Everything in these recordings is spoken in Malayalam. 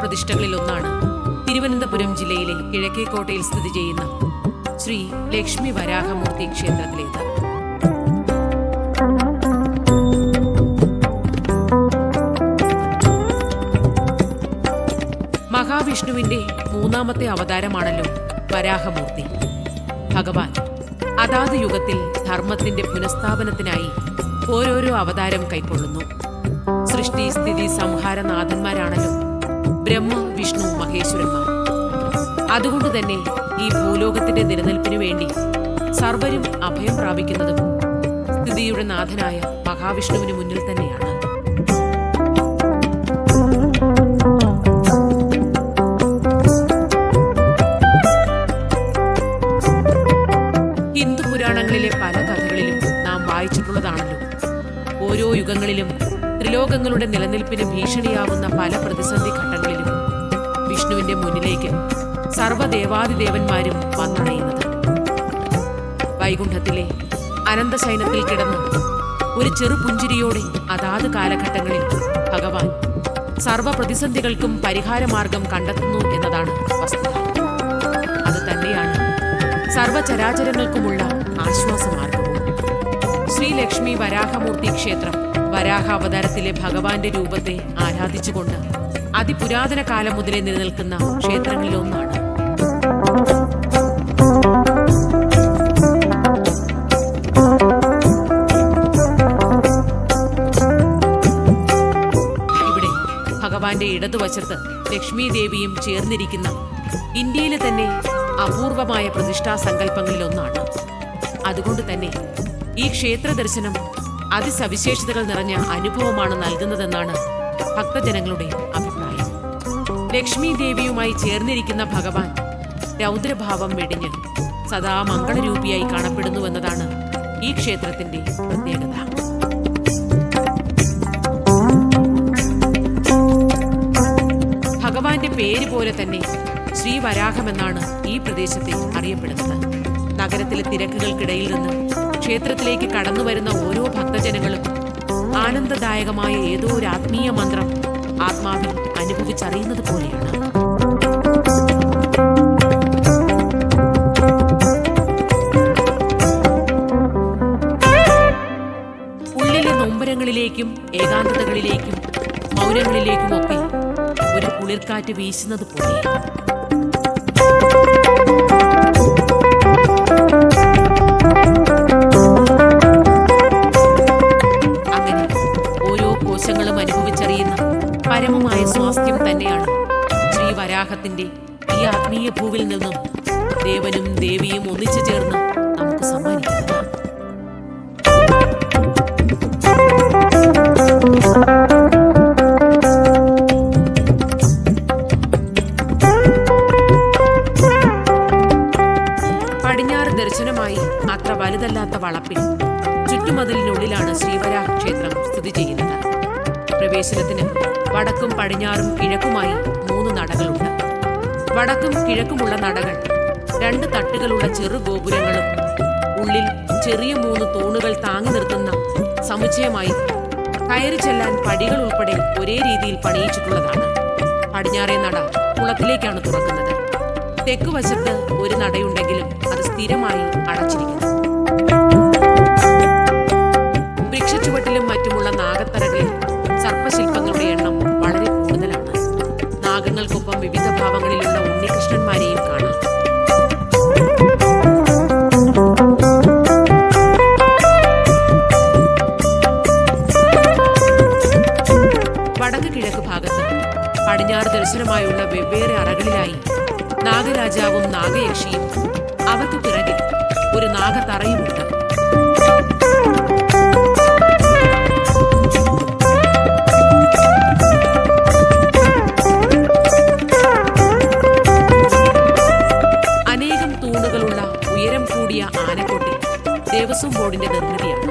പ്രതിഷ്ഠകളിലൊന്നാണ് തിരുവനന്തപുരം ജില്ലയിലെ കിഴക്കേക്കോട്ടയിൽ സ്ഥിതി ചെയ്യുന്ന ശ്രീ ലക്ഷ്മി വരാഹമൂർത്തി ക്ഷേത്രത്തിലേത്. മഹാവിഷ്ണുവിന്റെ മൂന്നാമത്തെ അവതാരമാണല്ലോ വരാഹമൂർത്തി. ഭഗവാൻ അതാത് യുഗത്തിൽ ധർമ്മത്തിന്റെ പുനഃസ്ഥാപനത്തിനായി ഓരോരോ അവതാരം കൈക്കൊള്ളുന്നു. സൃഷ്ടി സ്ഥിതി സംഹാരനാഥന്മാരാണല്ലോ ബ്രഹ്മ വിഷ്ണു മഹേശ്വരന്മാർ. അതുകൊണ്ട് തന്നെ ഈ ഭൂലോകത്തിന്റെ നിലനിൽപ്പിനു വേണ്ടി സർവരും അഭയം പ്രാപിക്കുന്നതും സ്ഥിതിയുടെ നാഥനായ മഹാവിഷ്ണുവിന് മുന്നിൽ തന്നെയാണ്. ഹിന്ദു പുരാണങ്ങളിലെ പല കഥകളിലും നാം വായിച്ചിട്ടുള്ളതാണല്ലോ, ഓരോ യുഗങ്ങളിലും ത്രിലോകങ്ങളുടെ നിലനിൽപ്പിന് ഭീഷണിയാവുന്ന പല പ്രതിസന്ധി ഘട്ടങ്ങളിലും വിഷ്ണുവിന്റെ മുന്നിലേക്ക് സർവ്വദേവാദിദേവന്മാരും വന്നണയുന്നത്. വൈകുണ്ഠത്തിലെ അനന്തശയനത്തിൽ കിടന്ന് ഒരു ചെറുപുഞ്ചിരിയോടെ അതാത് കാലഘട്ടങ്ങളിൽ ഭഗവാൻ സർവ്വപ്രതിസന്ധികൾക്കും പരിഹാരമാർഗം കണ്ടെത്തുന്നു എന്നതാണ് വസ്തുത. അത് തന്നെയാണ് സർവചരാചരങ്ങൾക്കുമുള്ള ആശ്വാസമാർഗവും. ശ്രീലക്ഷ്മി വരാഹമൂർത്തി ക്ഷേത്രം വരാഹാവതാരത്തിലെ ഭഗവാന്റെ രൂപത്തെ ആരാധിച്ചുകൊണ്ട് അതിപുരാതന കാലം മുതലേ നിലനിൽക്കുന്ന ക്ഷേത്രങ്ങളിലൊന്നാണ്. ഇവിടെ ഭഗവാന്റെ ഇടതുവശത്ത് ലക്ഷ്മി ദേവിയും ചേർന്നിരിക്കുന്ന ഇന്ത്യയിലെ തന്നെ അപൂർവമായ പ്രതിഷ്ഠാ സങ്കല്പങ്ങളിലൊന്നാണ്. അതുകൊണ്ട് തന്നെ ഈ ക്ഷേത്ര ദർശനം അതിസവിശേഷതകൾ നിറഞ്ഞ അനുഭവമാണ് നൽകുന്നതെന്നാണ് ഭക്തജനങ്ങളുടെ അഭിപ്രായം. ലക്ഷ്മി ദേവിയുമായി ചേർന്നിരിക്കുന്ന ഭഗവാൻ രൗദ്രഭാവം വെടിഞ്ഞ് സദാ മംഗളരൂപിയായി കാണപ്പെടുന്നുവെന്നതാണ് ഈ ക്ഷേത്രത്തിന്റെ പ്രത്യേകത. ഭഗവാന്റെ പേര് പോലെ തന്നെ ശ്രീവരാഹമെന്നാണ് ഈ പ്രദേശത്തെ അറിയപ്പെടുന്നത്. നഗരത്തിലെ തിരക്കുകൾക്കിടയിൽ നിന്ന് ക്ഷേത്രത്തിലേക്ക് കടന്നുവരുന്ന ഓരോ ഭക്തജനങ്ങളും ആനന്ദദായകമായ ഏതോ ഒരു ആത്മീയ മന്ത്രം ആത്മാവിൽ അനുഭവിച്ചറിയുന്നത് പോലെയാണ്. ഉള്ളിലെ നൊമ്പരങ്ങളിലേക്കും ഏകാന്തതകളിലേക്കും മൗനങ്ങളിലേക്കുമൊക്കെ ഒരു കുളിർക്കാറ്റ് വീശുന്നത് പോലെ. അങ്ങനെ ഓരോ കോശങ്ങളും അനുഭവിച്ചറിയുന്ന പരമമായ സ്വാസ്ഥ്യം തന്നെയാണ് ശ്രീവരാഹത്തിന്റെ ഈ ആത്മീയ ഭൂവിൽ നിന്നും ദേവനും ദേവിയും ഒന്നിച്ചു ചേർന്ന് നമുക്ക് സമ്മാനിക്കുന്നത്. പടിഞ്ഞാറ് ദർശനമായി അത്ര വലുതല്ലാത്ത വളപ്പിൽ ചുറ്റുമതിലിനുള്ളിലാണ് ശ്രീവരാഹ ക്ഷേത്രം സ്ഥിതി ചെയ്യുന്നത്. പ്രവേശനത്തിന് വടക്കും പടിഞ്ഞാറും കിഴക്കുമായി 3 നടകളുണ്ട്. വടക്കും കിഴക്കുമുള്ള നടകൾ 2 തട്ടുകളുള്ള ചെറു ഗോപുരങ്ങളും ഉള്ളിൽ ചെറിയ 3 തൂണുകൾ താങ്ങി നിർത്തുന്ന സമുച്ചയമായി കയറി ചെല്ലാൻ പടികൾ ഉൾപ്പെടെ ഒരേ രീതിയിൽ പണിയിച്ചിട്ടുള്ളതാണ്. പടിഞ്ഞാറേ നട കുളത്തിലേക്കാണ് തുറക്കുന്നത്. തെക്കുവശത്ത് ഒരു നടയുണ്ടെങ്കിലും അത് സ്ഥിരമായി അടച്ചിരിക്കുന്നു. വൃക്ഷച്ചുവട്ടിലും മറ്റുമുള്ള നാഗത്തറകളിൽ സർപ്പശില്പങ്ങളുടെ എണ്ണം വളരെ കൂടുതലാണ്. നാഗങ്ങൾക്കൊപ്പം വിവിധ ഭാവങ്ങളിലുള്ള ഉണ്ണികൃഷ്ണന്മാരെയും കാണാം. വടക്ക് കിഴക്ക് ഭാഗത്ത് പടിഞ്ഞാറ് ദർശനമായുള്ള വെവ്വേറെ അറകളിലായി നാഗരാജാവും നാഗയക്ഷിയും അവർക്ക് പിറകിൽ ഒരു നാഗത്തറയുമുണ്ട്. അനേകം തൂണുകളുള്ള ഉയരം കൂടിയ ആനക്കൊട്ടിൽ ദേവസ്വം ബോർഡിന്റെ നിർമ്മിതിയാണ്.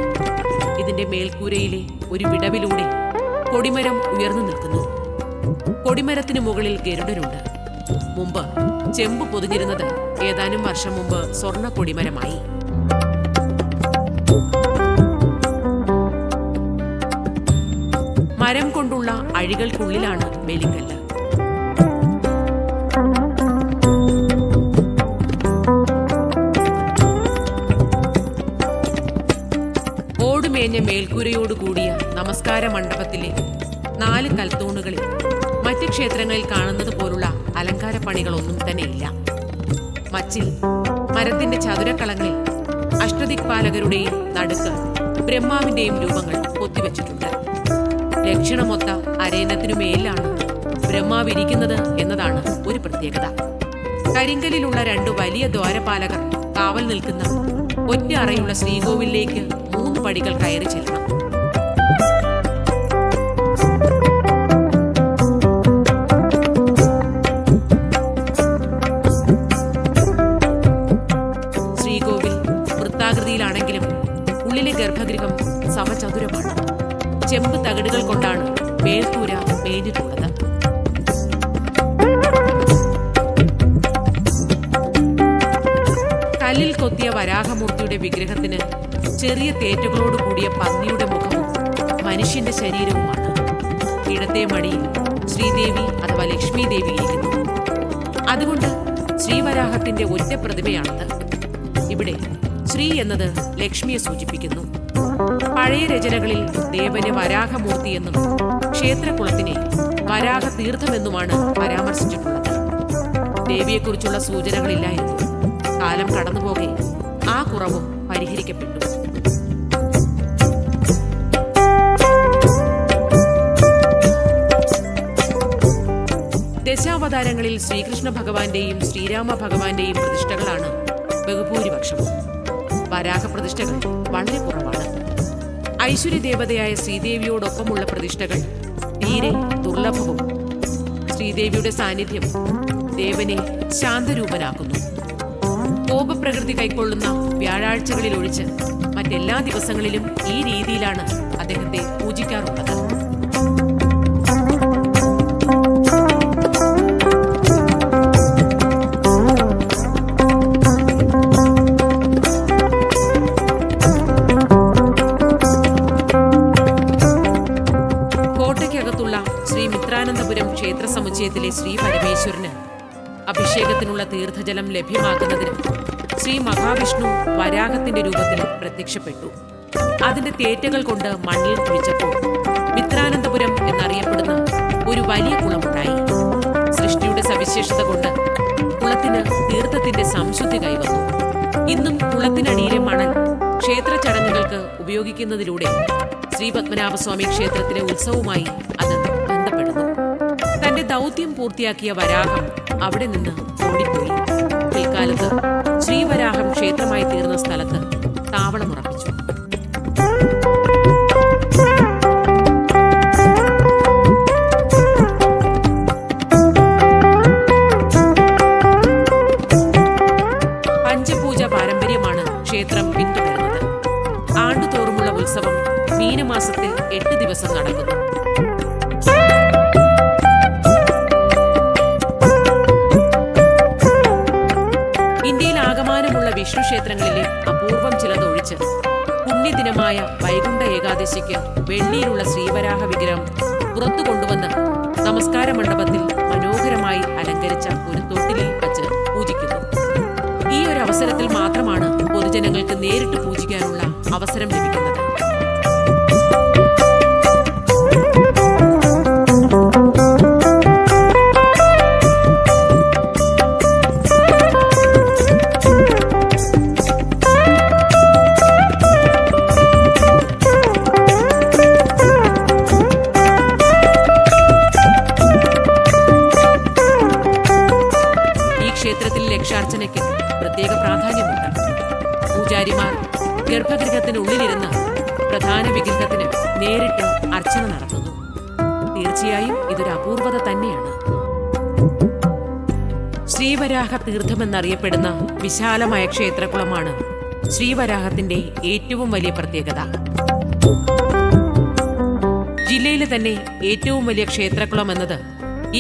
ഇതിന്റെ മേൽക്കൂരയിലെ ഒരു വിടവിലൂടെ കൊടിമരം ഉയർന്നു നിൽക്കുന്നു. കൊടിമരത്തിന് മുകളിൽ ഗരുഡനുണ്ട്. മുമ്പ് ചെമ്പ് പൊതിഞ്ഞിരുന്നത് ഏതാനും വർഷം മുമ്പ് സ്വർണ്ണ കൊടിമരമായി. മരം കൊണ്ടുള്ള അഴികൾക്കുള്ളിലാണ് ബലിക്കല്ല്. മേഞ്ഞ മേൽക്കൂരയോടുകൂടിയ നമസ്കാര മണ്ഡപത്തിലെ 4 കൽത്തൂണുകളിൽ മറ്റ് ക്ഷേത്രങ്ങളിൽ കാണുന്നത് പോലുള്ള അലങ്കാര പണികളൊന്നും തന്നെയില്ല. മച്ചിൽ മരത്തിന്റെ ചതുരക്കളങ്ങളിൽ അഷ്ടദിക്പാലകരുടെയും നടുക്ക് ബ്രഹ്മാവിന്റെയും രൂപങ്ങൾ കൊത്തിവെച്ചിട്ടുണ്ട്. ലക്ഷണമൊത്ത അരയന്നത്തിനുമേലാണ് ബ്രഹ്മാവ് ഇരിക്കുന്നത് എന്നതാണ് ഒരു പ്രത്യേകത. കരിങ്കലിലുള്ള 2 വലിയ ദ്വാരപാലകർ കാവൽ നിൽക്കുന്ന ഒറ്റ അറയുള്ള ശ്രീകോവിലേക്ക് 3 പടികൾ കയറി ചെല്ലണം. ശ്രീകോവിൽ വൃത്താകൃതിയിലാണെങ്കിലും ഉള്ളിലെ ഗർഭഗൃഹം സമചതുരമാണ്. ചെമ്പ് തകിടുകൾ കൊണ്ടാണ് മേൽക്കൂര മേഞ്ഞിട്ടുള്ളത്. കല്ലിൽ കൊത്തിയ വരാഹമൂർത്തിയുടെ വിഗ്രഹത്തിന് ചെറിയ തേറ്റുകളോട് കൂടിയ പന്നിയുടെ മുഖവും മനുഷ്യന്റെ ശരീരവുമാണ്. ഇടത്തെ മടിയിൽ ശ്രീദേവി അഥവാ ലക്ഷ്മി ദേവി ഇരിക്കുന്നു. അതുകൊണ്ട് ശ്രീവരാഹത്തിന്റെ ഒറ്റ പ്രതിമയാണത്. ഇവിടെ ശ്രീ എന്നത് ലക്ഷ്മിയെ സൂചിപ്പിക്കുന്നു. പഴയ രചനകളിൽ ദേവനെ വരാഹമൂർത്തി എന്നും ക്ഷേത്രകുളത്തിനെ വരാഹ തീർത്ഥമെന്നുമാണ് പരാമർശിച്ചിട്ടുള്ളത്. ദേവിയെക്കുറിച്ചുള്ള സൂചനകളില്ലായിരുന്നു. കാലം കടന്നുപോകെ ആ കുറവും പരിഹരിക്കപ്പെട്ടു. ദശാവതാരങ്ങളിൽ ശ്രീകൃഷ്ണ ഭഗവാന്റെയും ശ്രീരാമ ഭഗവാന്റെയും പ്രതിഷ്ഠകളാണ് ബഹുഭൂരിപക്ഷവും. വരാഹ പ്രതിഷ്ഠകൾ വളരെ കുറവാണ്. ഐശ്വര്യദേവതയായ ശ്രീദേവിയോടൊപ്പമുള്ള പ്രതിഷ്ഠകൾ തീരെ ദുർലഭവും. ശ്രീദേവിയുടെ സാന്നിധ്യം ദേവനെ ശാന്തരൂപനാക്കുന്നു. കോപപ്രകൃതി കൈക്കൊള്ളുന്ന വ്യാഴാഴ്ചകളിൽ ഒഴിച്ച് മറ്റെല്ലാ ദിവസങ്ങളിലും ഈ രീതിയിലാണ് അദ്ദേഹത്തെ പൂജിക്കാറുള്ളത്. കോട്ടയ്ക്കകത്തുള്ള ശ്രീ മിത്രാനന്തപുരം ക്ഷേത്ര സമുച്ചയത്തിലെ ശ്രീ പരമേശ്വരന് അഭിഷേകത്തിനുള്ള തീർത്ഥജലം ലഭ്യമാക്കുന്നതിന് ശ്രീ മഹാവിഷ്ണു വരാഹത്തിന്റെ രൂപത്തിൽ പ്രത്യക്ഷപ്പെട്ടു. അതിന്റെ തേറ്റകൾ കൊണ്ട് മണ്ണിൽ കുഴിച്ചപ്പോൾ മിത്രാനന്തപുരം എന്നറിയപ്പെടുന്ന ഒരു വലിയ കുളമുണ്ടായി. സൃഷ്ടിയുടെ സവിശേഷത കൊണ്ട് കുളത്തിന് തീർത്ഥത്തിന്റെ സംശുദ്ധി കൈവന്നു. ഇന്നും കുളത്തിനടിയിലെ മണൽ ക്ഷേത്ര ചടങ്ങുകൾക്ക് ഉപയോഗിക്കുന്നതിലൂടെ ശ്രീ പത്മനാഭസ്വാമി ക്ഷേത്രത്തിലെ ഉത്സവവുമായി അത് ബന്ധപ്പെടുന്നു. തന്റെ ദൗത്യം പൂർത്തിയാക്കിയ വരാഹം അവിടെ നിന്ന് ഓടിപ്പോയി. പിൽക്കാലത്ത് ശ്രീവരാഹം ക്ഷേത്രമായി തീർന്ന സ്ഥലത്ത് താവളമുറപ്പിച്ചു. പഞ്ചപൂജ പാരമ്പര്യമാണ് ക്ഷേത്രം പിന്തുടരുന്നത്. ആണ്ടുതോറുമുള്ള ഉത്സവം മീനമാസത്തിൽ 8 ദിവസം നടക്കുന്നു. വിഷ്ണു ക്ഷേത്രങ്ങളിലെ അപൂർവം ചിലതൊഴിച്ച് പുണ്യദിനമായ വൈകുണ്ഠ ഏകാദശിക്ക് വെള്ളിയിലുള്ള ശ്രീവരാഹ വിഗ്രഹം പുറത്തു കൊണ്ടുവന്ന് നമസ്കാര മണ്ഡപത്തിൽ മനോഹരമായി അലങ്കരിച്ച ഒരു തൊട്ടിലിൽ വച്ച് പൂജിക്കുന്നു. ഈ ഒരു അവസരത്തിൽ മാത്രമാണ് പൊതുജനങ്ങൾക്ക് നേരിട്ട് പൂജിക്കാനുള്ള അവസരം ലഭിക്കുന്നത്. ക്ഷേത്രത്തിൽ ലക്ഷാർച്ചനയ്ക്ക് പ്രത്യേക പ്രാധാന്യമുണ്ട്. പൂജാരിമാർ ഗർഭഗൃഹത്തിനുള്ളിലിരുന്ന് പ്രധാന വിഗ്രഹത്തിന് നേരിട്ട് അർച്ചന നടത്തുന്നു. തീർച്ചയായും ഇതൊരു അപൂർവത തന്നെയാണ്. ശ്രീവരാഹ തീർത്ഥമെന്നറിയപ്പെടുന്ന വിശാലമായ ക്ഷേത്രകുളമാണ് ശ്രീവരാഹത്തിന്റെ ഏറ്റവും വലിയ പ്രത്യേകത. ജില്ലയിലെ തന്നെ ഏറ്റവും വലിയ ക്ഷേത്രകുളം എന്നത്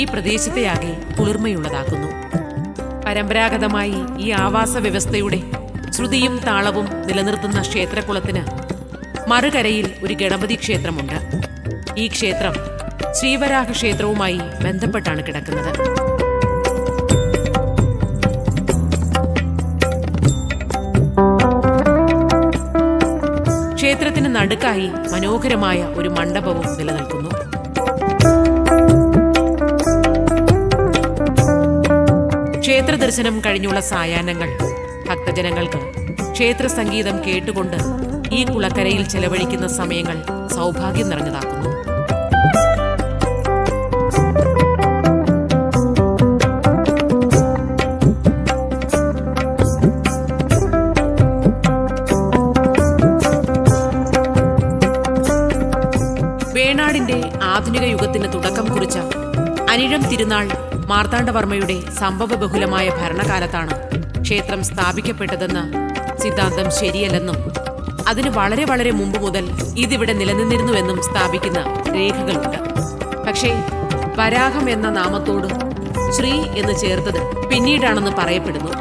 ഈ പ്രദേശത്തെയാകെ കുളിർമയുള്ളതാക്കുന്നു. പരമ്പരാഗതമായി ഈ ആവാസ വ്യവസ്ഥയുടെ ശ്രുതിയും താളവും നിലനിർത്തുന്ന ക്ഷേത്രകുളത്തിന് മറുകരയിൽ ഒരു ഗണപതി ക്ഷേത്രമുണ്ട്. ഈ ക്ഷേത്രം ശ്രീവരാഹ ക്ഷേത്രവുമായി ബന്ധപ്പെട്ടാണ് കിടക്കുന്നത്. ക്ഷേത്രത്തിന് നടുക്കായി മനോഹരമായ ഒരു മണ്ഡപവും നിലനിൽക്കുന്നു. ക്ഷേത്ര ദർശനം കഴിഞ്ഞുള്ള സായാഹ്നങ്ങൾ ഭക്തജനങ്ങൾക്ക് ക്ഷേത്ര സംഗീതം കേട്ടുകൊണ്ട് ഈ കുളക്കരയിൽ ചെലവഴിക്കുന്ന സമയങ്ങൾ സൗഭാഗ്യം നിറഞ്ഞതാക്കുന്നു. വേണാടിന്റെ ആധുനിക യുഗത്തിന് തുടക്കം കുറിച്ച അനിഴം തിരുനാൾ മാർത്താണ്ഡവർമ്മയുടെ സംഭവബഹുലമായ ഭരണകാലത്താണ് ക്ഷേത്രം സ്ഥാപിക്കപ്പെട്ടതെന്ന സിദ്ധാന്തം ശരിയല്ലെന്നും അതിന് വളരെ വളരെ മുമ്പ് മുതൽ ഇതിവിടെ നിലനിന്നിരുന്നുവെന്നും സ്ഥാപിക്കുന്ന രേഖകളുണ്ട്. പക്ഷേ വരാഹം എന്ന നാമത്തോട് ശ്രീ എന്ന് ചേർത്തത് പിന്നീടാണെന്ന് പറയപ്പെടുന്നു.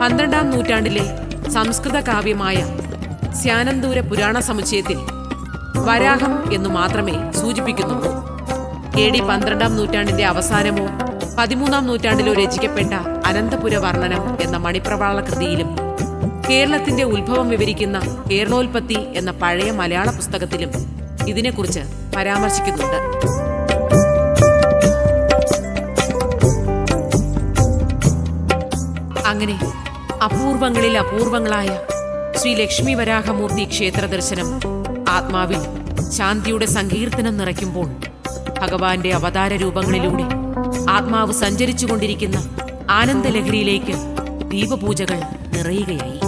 12-ാം നൂറ്റാണ്ടിലെ സംസ്കൃത കാവ്യമായ സ്യാനന്തൂര പുരാണ സമുച്ചയത്തിൽ വരാഹം എന്നു മാത്രമേ സൂചിപ്പിക്കുന്നുള്ളൂ. AD 12-ാം നൂറ്റാണ്ടിന്റെ അവസാനമോ 13-ാം നൂറ്റാണ്ടിലോ രചിക്കപ്പെട്ട അനന്തപുര വർണ്ണനം എന്ന മണിപ്രവാള കൃതിയിലും കേരളത്തിന്റെ ഉത്ഭവം വിവരിക്കുന്ന കേരളോൽപ്പത്തി എന്ന പഴയ മലയാള പുസ്തകത്തിലും ഇതിനെക്കുറിച്ച് പരാമർശിക്കുന്നുണ്ട്. അങ്ങനെ അപൂർവങ്ങളിൽ അപൂർവങ്ങളായ ശ്രീ ലക്ഷ്മി വരാഹമൂർത്തി ക്ഷേത്ര ദർശനം ആത്മാവിൽ ശാന്തിയുടെ സങ്കീർത്തനം നിറയ്ക്കുമ്പോൾ ഭഗവാന്റെ അവതാര രൂപങ്ങളിലൂടെ ആത്മാവ് സഞ്ചരിച്ചുകൊണ്ടിരിക്കുന്ന ആനന്ദലഹരിയിലേക്ക് ദീപപൂജകൾ നിറയുകയായി.